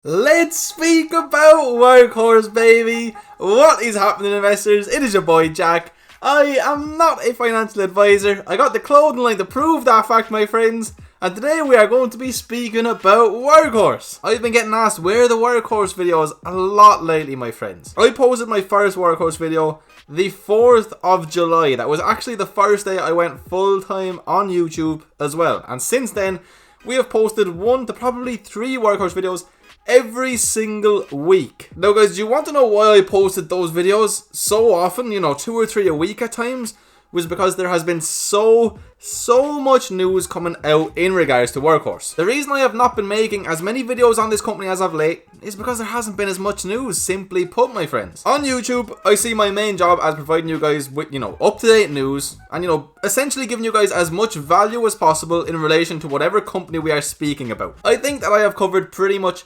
Let's speak about Workhorse, baby. What is happening, investors? It is your boy Jack. I am not a financial advisor. I got the clothing line to prove that fact, my friends. And today we are going to be speaking about Workhorse. I've been getting asked where are the Workhorse videos a lot lately, my friends. I posted my first Workhorse video the 4th of July. That was actually the first day I went full time on YouTube as well. And since then, we have posted 1 to probably 3 Workhorse videos every single week. Now guys, do you want to know why I posted those videos so often, 2 or 3 a week at times? Was because there has been so much news coming out in regards to Workhorse. The reason I have not been making as many videos on this company as of late is because there hasn't been as much news, simply put, my friends. On YouTube, I see my main job as providing you guys with, up-to-date news and, essentially giving you guys as much value as possible in relation to whatever company we are speaking about. I think that I have covered pretty much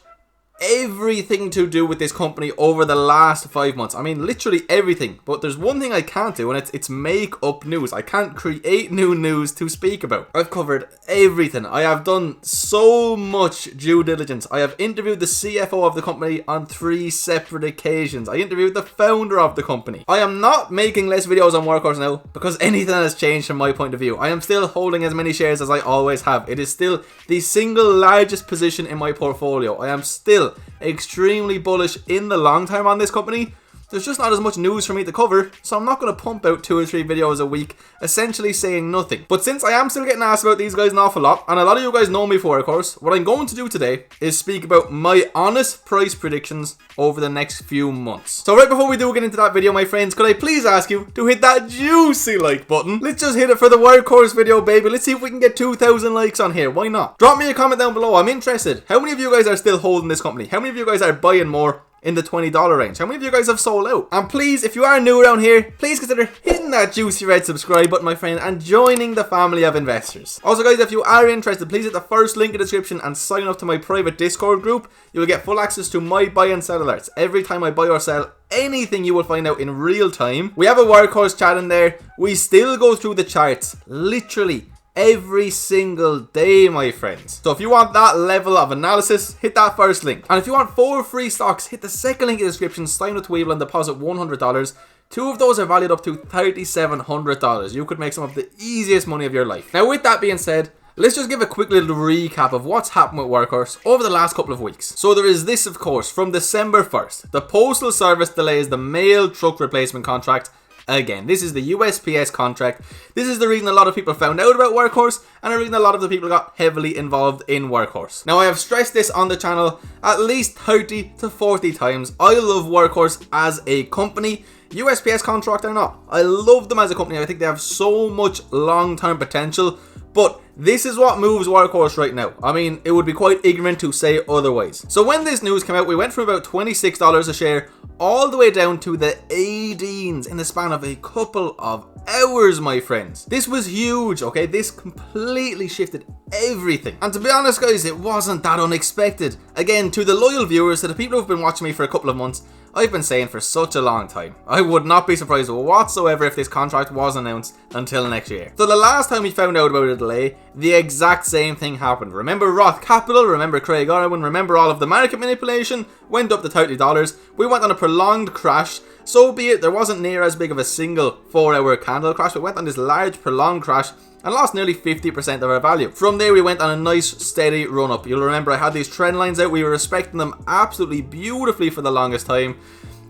everything to do with this company over the last 5 months. I mean, literally everything. But there's one thing I can't do, and it's make up news. I can't create new news to speak about. I've covered everything. I have done so much due diligence. I have interviewed the CFO of the company on 3 separate occasions. I interviewed the founder of the company. I am not making less videos on Workhorse now because anything has changed from my point of view. I am still holding as many shares as I always have. It is still the single largest position in my portfolio. I am still extremely bullish in the long term on this company. There's just not as much news for me to cover, so I'm not going to pump out 2 or 3 videos a week, essentially saying nothing. But since I am still getting asked about these guys an awful lot, and a lot of you guys know me for, of course, what I'm going to do today is speak about my honest price predictions over the next few months. So right before we do get into that video, my friends, could I please ask you to hit that juicy like button? Let's just hit it for the Workhorse video, baby. Let's see if we can get 2,000 likes on here. Why not? Drop me a comment down below. I'm interested. How many of you guys are still holding this company? How many of you guys are buying more in the $20 range? How many of you guys have sold out? And please, if you are new around here, please consider hitting that juicy red subscribe button, my friend, and joining the family of investors. Also guys, if you are interested, please hit the first link in the description and sign up to my private Discord group. You will get full access to my buy and sell alerts. Every time I buy or sell anything, you will find out in real time. We have a Workhorse chat in there. We still go through the charts literally every single day, my friends. So if you want that level of analysis, hit that first link. And if you want 4 free stocks, hit the second link in the description, sign up to Weevil and deposit $100. 2 of those are valued up to $3,700. You could make some of the easiest money of your life. Now with that being said, let's just give a quick little recap of what's happened with Workhorse over the last couple of weeks. So there is this, of course, from December 1st. The Postal Service delays the mail truck replacement contract again. This is the USPS contract. This is the reason a lot of people found out about Workhorse, and the reason a lot of the people got heavily involved in Workhorse. Now I have stressed this on the channel at least 30 to 40 times. I love Workhorse as a company. USPS contract or not, I love them as a company. I think they have so much long-term potential, but this is what moves Workhorse right now. I mean, it would be quite ignorant to say otherwise. So when this news came out, we went from about $26 a share all the way down to the 18s in the span of a couple of hours, my friends. This was huge, okay? This completely shifted everything. And to be honest, guys, it wasn't that unexpected. Again, to the loyal viewers, to the people who've been watching me for a couple of months, I've been saying for such a long time, I would not be surprised whatsoever if this contract was announced until next year. So the last time we found out about a delay, the exact same thing happened. Remember Roth Capital, remember Craig Irwin, remember all of the market manipulation, went up to $30. We went on a prolonged crash. So be it, there wasn't near as big of a single 4-hour candle crash. We went on this large prolonged crash and lost nearly 50% of our value. From there, we went on a nice steady run up. You'll remember I had these trend lines out. We were respecting them absolutely beautifully for the longest time.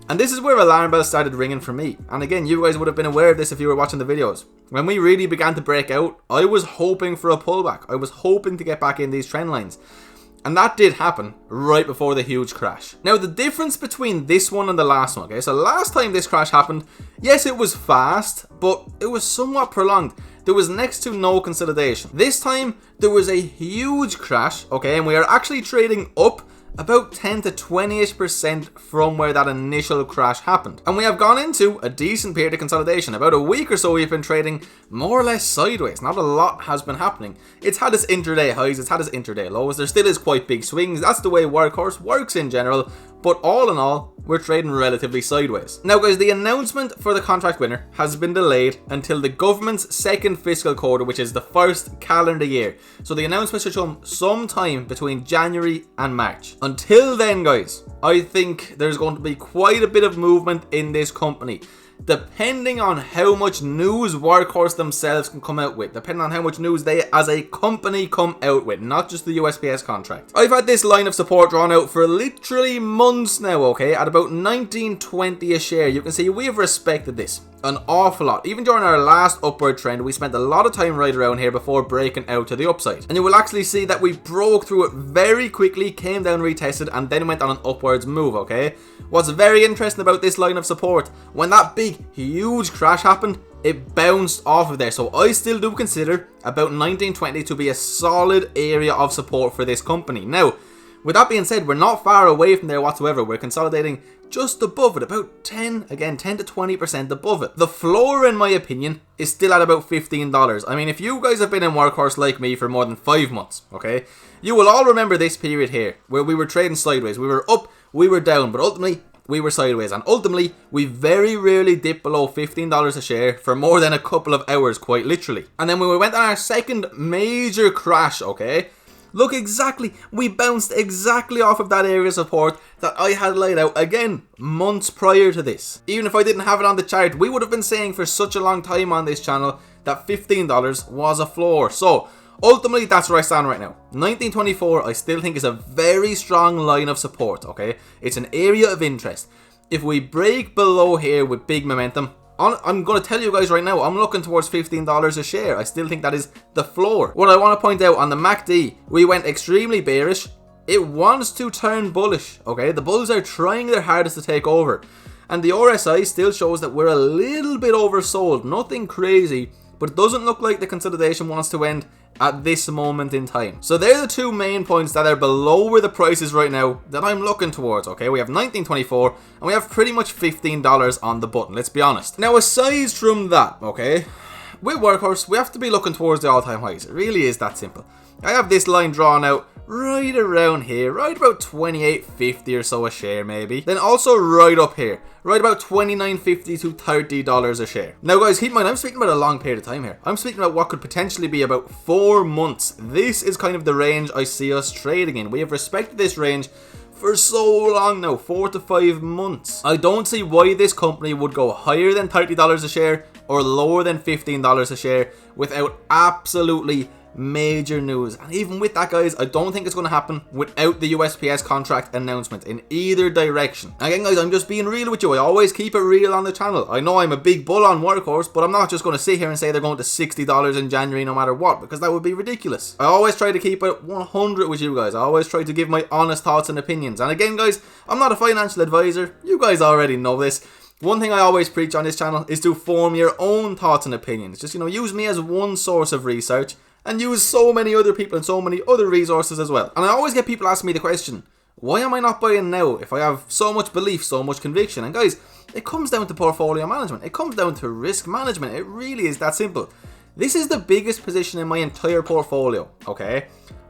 And this is where alarm bells started ringing for me. And again, you guys would have been aware of this if you were watching the videos. When we really began to break out, I was hoping for a pullback. I was hoping to get back in these trend lines. And that did happen right before the huge crash. Now, the difference between this one and the last one, okay? So last time this crash happened, yes, it was fast, but it was somewhat prolonged. There was next to no consolidation. This time, there was a huge crash, okay? And we are actually trading up about 10 to 20% from where that initial crash happened. And we have gone into a decent period of consolidation. About a week or so we've been trading more or less sideways. Not a lot has been happening. It's had its intraday highs, it's had its intraday lows. There still is quite big swings. That's the way Workhorse works in general. but all in all, we're trading relatively sideways. Now guys, the announcement for the contract winner has been delayed until the government's second fiscal quarter, which is the first calendar year. So the announcement should come sometime between January and March. Until then guys, I think there's going to be quite a bit of movement in this company, depending on how much news Workhorse themselves can come out with, depending on how much news they as a company come out with, not just the USPS contract. I've had this line of support drawn out for literally months now, okay, at about 19.20 a share. You can see we have respected this an awful lot. Even during our last upward trend, we spent a lot of time right around here before breaking out to the upside. And you will actually see that we broke through it very quickly, came down, retested, and then went on an upwards move, okay? What's very interesting about this line of support, when that big, huge crash happened, it bounced off of there. So I still do consider about 19.20 to be a solid area of support for this company. Now, with that being said, we're not far away from there whatsoever. We're consolidating just above it, about 10 to 20% above it. The floor, in my opinion, is still at about $15. I mean, if you guys have been in Workhorse like me for more than 5 months, okay, you will all remember this period here where we were trading sideways. We were up, we were down, but ultimately we were sideways, and ultimately we very rarely dipped below $15 a share for more than a couple of hours, quite literally. And then when we went on our second major crash, okay, look exactly, we bounced exactly off of that area of support that I had laid out, again, months prior to this. Even if I didn't have it on the chart, we would have been saying for such a long time on this channel that $15 was a floor. So, ultimately, that's where I stand right now. 1924, I still think is a very strong line of support, okay? It's an area of interest. If we break below here with big momentum, I'm going to tell you guys right now, I'm looking towards $15 a share. I still think that is the floor. What I want to point out, on the MACD, we went extremely bearish. It wants to turn bullish, okay? The bulls are trying their hardest to take over. And the RSI still shows that we're a little bit oversold. Nothing crazy, but it doesn't look like the consolidation wants to end at this moment in time. So they're the two main points that are below where the price is right now that I'm looking towards, okay? We have 19.24 and we have pretty much $15 on the button, let's be honest. Now, aside from that, okay, with Workhorse, we have to be looking towards the all-time highs. It really is that simple. I have this line drawn out right around here, right about 28.50 or so a share maybe. Then also right up here, right about 29.50 to $30 a share. Now guys, keep in mind, I'm speaking about a long period of time here. I'm speaking about what could potentially be about 4 months. This is kind of the range I see us trading in. We have respected this range for so long now, 4 to 5 months. I don't see why this company would go higher than $30 a share or lower than $15 a share without absolutely major news. And even with that, guys, I don't think it's going to happen without the USPS contract announcement in either direction. Again, guys, I'm just being real with you. I always keep it real on the channel. I know I'm a big bull on Workhorse, but I'm not just going to sit here and say they're going to $60 in January no matter what, because that would be ridiculous. I always try to keep it 100 with you guys. I always try to give my honest thoughts and opinions. And again, guys, I'm not a financial advisor. You guys already know this. One thing I always preach on this channel is to form your own thoughts and opinions. Just, use me as one source of research and use so many other people and so many other resources as well. And I always get people asking me the question, why am I not buying now if I have so much belief, so much conviction? And guys, it comes down to portfolio management. It comes down to risk management. It really is that simple. This is the biggest position in my entire portfolio, okay?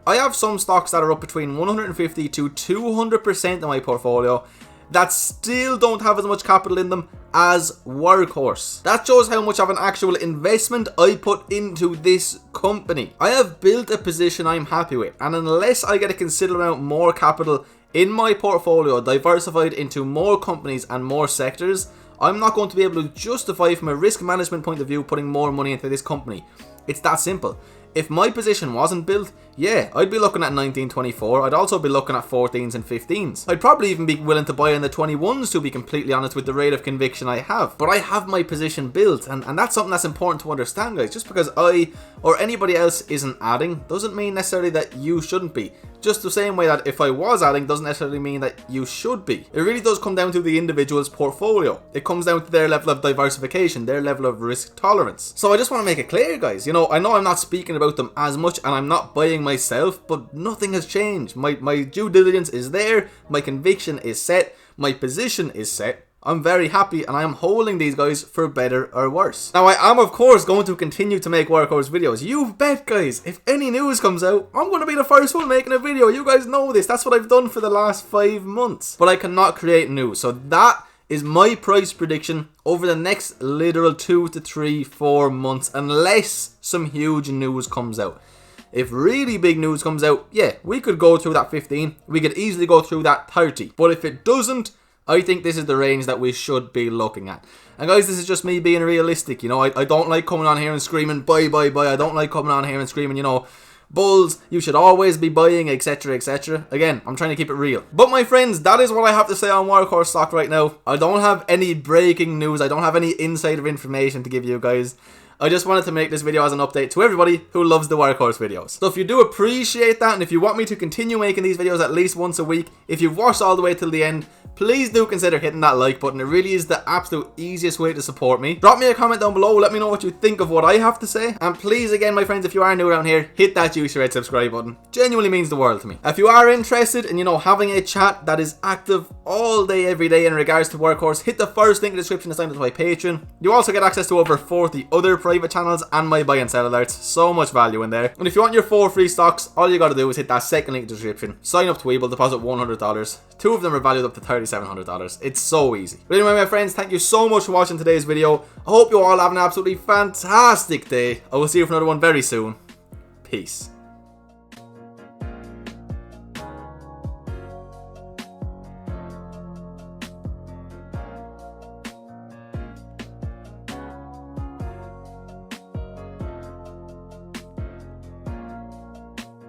I have some stocks that are up between 150 to 200% in my portfolio that still don't have as much capital in them as Workhorse. That shows how much of an actual investment I put into this company. I have built a position I'm happy with, and unless I get a considerable amount more capital in my portfolio diversified into more companies and more sectors, I'm not going to be able to justify from a risk management point of view putting more money into this company. It's that simple. If my position wasn't built, yeah, I'd be looking at 1924. I'd also be looking at 14s and 15s. I'd probably even be willing to buy in the 21s, to be completely honest, with the rate of conviction I have. But I have my position built, and that's something that's important to understand, guys. Just because I or anybody else isn't adding doesn't mean necessarily that you shouldn't be. Just the same way that if I was adding doesn't necessarily mean that you should be. It really does come down to the individual's portfolio. It comes down to their level of diversification, their level of risk tolerance. So I just want to make it clear, guys. I know I'm not speaking about them as much and I'm not buying myself, but nothing has changed. My due diligence is there, my conviction is set, my position is set. I'm very happy and I am holding these guys for better or worse. Now I am of course going to continue to make Workhorse videos. You bet guys, if any news comes out, I'm going to be the first one making a video. You guys know this, that's what I've done for the last 5 months. But I cannot create news, so that is my price prediction over the next literal 2 to 3, 4 months, unless some huge news comes out. If really big news comes out, yeah, we could go through that 15, we could easily go through that 30. But if it doesn't, I think this is the range that we should be looking at. And guys, this is just me being realistic, you know, I don't like coming on here and screaming buy, buy, buy. I don't like coming on here and screaming, you know, bulls, you should always be buying, etc, etc. Again, I'm trying to keep it real. But my friends, that is what I have to say on Workhorse Stock right now. I don't have any breaking news, I don't have any insider information to give you guys. I just wanted to make this video as an update to everybody who loves the Workhorse videos. So if you do appreciate that, and if you want me to continue making these videos at least once a week, if you've watched all the way till the end, please do consider hitting that like button. It really is the absolute easiest way to support me. Drop me a comment down below, let me know what you think of what I have to say. And please again, my friends, if you are new around here, hit that juicy red subscribe button. Genuinely means the world to me. If you are interested in, you know, having a chat that is active all day, every day in regards to Workhorse, hit the first link in the description to sign up to my Patreon. You also get access to over 40 other private channels and my buy and sell alerts. So much value in there. And if you want your 4 free stocks, all you gotta do is hit that second link in the description. Sign up to Webull, deposit $100. 2 of them are valued up to $3,700. It's so easy. But anyway, my friends, thank you so much for watching today's video. I hope you all have an absolutely fantastic day. I will see you for another one very soon. Peace.